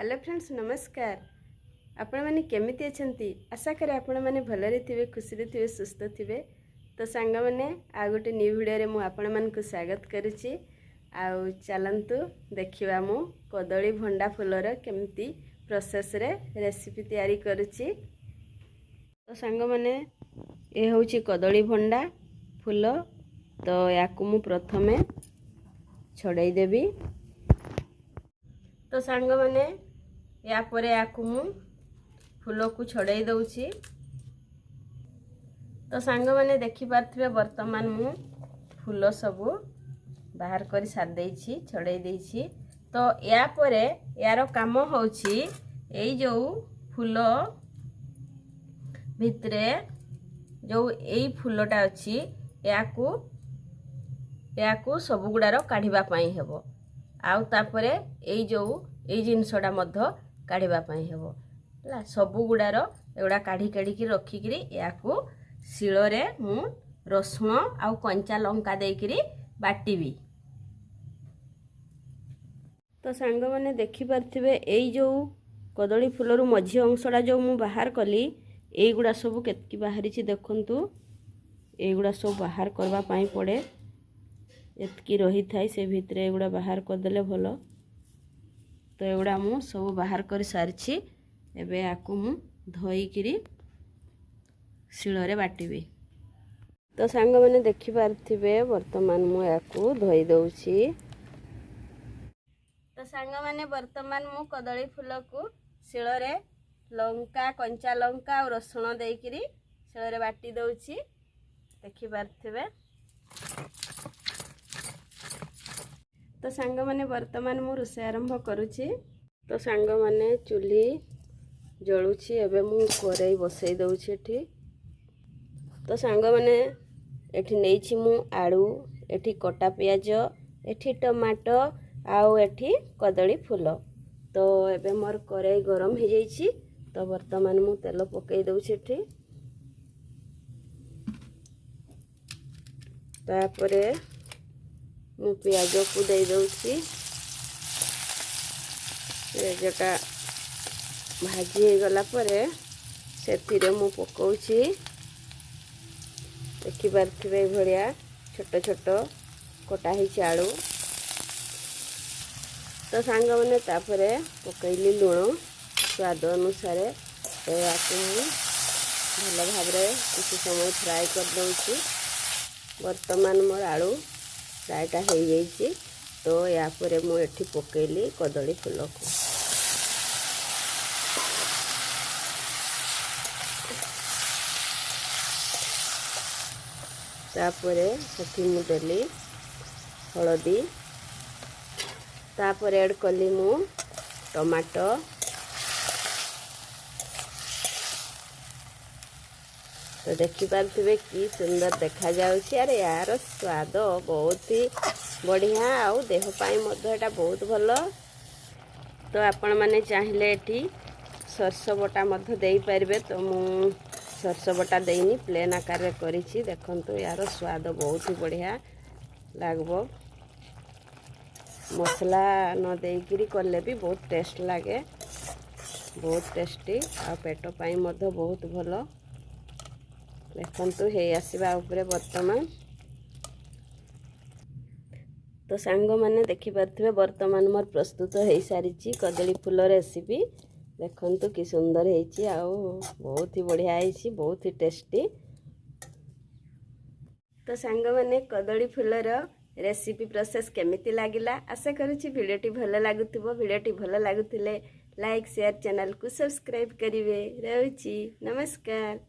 Hello friends नमस्कार। आपण माने केमिति अछंती आशा करे आपण माने भलरे थिबे खुशी रे थिबे सुस्थ थिबे। तो सांग माने आ गोटे न्यू वीडियो रे मु आपण मान को स्वागत करूची। आउ चलंतु देखिबा मु कदली भंडा फुलर केमिति प्रोसेस रे रेसिपी तयारी करूची। तो सांग माने ए होची कदली भंडा फुल। तो याकु मु प्रथमे छड़ाई देबी। तो सांग माने या परे याकु मु फूल को छड़ाई दउची। तो सांग माने देखि पारथिबे वर्तमान मु फूल सब बाहर करी सार देइछि छड़ाई देइछि। तो या परे यार काम होउछि एई जो फूल भितरे जो एई फूलटा अछि याकु सब गुडार काढिबा पई हेबो। आउ तापरे एई जो एई जिनसडा मध्य काढिबा पई हेबो ला सब गुडार एडा काढी काढी की रखी करी याकु शिଳରେ मु रसुण आउ कंचा लंका देइकरी बाटीबी। तो सांग माने देखि पारथिबे एई जो कदली फूलरु मझी अंशडा जो मु बाहर कली एई गुडा सब केतकी बाहरी छि देखंतु। एई गुडा सब बाहर करबा पई पड़े एतकी रही थाई से भितरे एगुड़ा बाहर कर देले भलो। तो एगुड़ा मु सब बाहर कर सारिछि। एबे आकु मु धोई किरी शिଳରେ बाटीबी। तो सांग माने देखि पारथिबे वर्तमान मु याकु धोई दउछि। तो सांग माने वर्तमान मु कदली फूल को शिଳରେ लंका कंचा लंका और रसुण देई किरी शिଳରେ बाटी दउछि। देखि पारथिबे। तो सांग माने वर्तमान मु रोषे आरंभ करूची। तो सांग माने चूल्ही जळुची। एबे मु करेई बसई दउची एठी। तो सांग माने एठी नेइची मु आलू एठी कटा प्याज एठी टमाटो आउ एठी कदली फूल। तो एबे मोर करेई गरम हे जाईची। तो वर्तमान मु तेल पकई दउची एठी। तापरे मु प्याज को दे दउची। प्याजटा भाजी हो गला परे सेतिरे मु पकाउची। देखि पारथिबे भड़िया छोट छोट कटा ही आलू। तो सांग माने तापरे पकईली लुण स्वाद अनुसार। तो याकु मु भल भाबरे किछि समय फ्राई कर दउची। वर्तमान मोर आलू फ्राईटा हो जाइए। तो या परे मु एठी पकेली कदली फूल को। तापरे सेठी मु देली हळदी। तापरे ऐड कली मु टमाटो। तो देखि पारथिबे कि सुंदर देखा जाउछि। अरे यार स्वाद बहुत ही बढ़िया आउ देह पाई मध्य एटा बहुत भलो। तो आपण माने चाहिले एठी सरसो बटा मध्य देई पारबे। तो मु सरसो बटा देइनी प्लेन आकार रे करिछि। देखंतु यार स्वाद बहुत ही बढ़िया लागबो। मसला न देइकरी करले भी बहुत टेस्ट लागे। बहुत टेस्टी आ पेट पाई मध्य बहुत भलो। देखंतु हे आसीबा ऊपर वर्तमान। तो सांग माने देखि पारथिबे वर्तमान मोर प्रस्तुत हो सारिछि कदली फूल रेसिपी। देखंतु कि सुंदर हेछि आ बहुत ही बढ़िया हेछि बहुत ही टेस्टी। तो सांग माने कदली फूलर रेसिपी प्रोसेस केमिति लागिला आशा करूछि वीडियोटी भल लागुथिबो। वीडियोटी भल लागुथिले लाइक शेयर चैनल को सब्सक्राइब करिवे। रहउछि नमस्कार।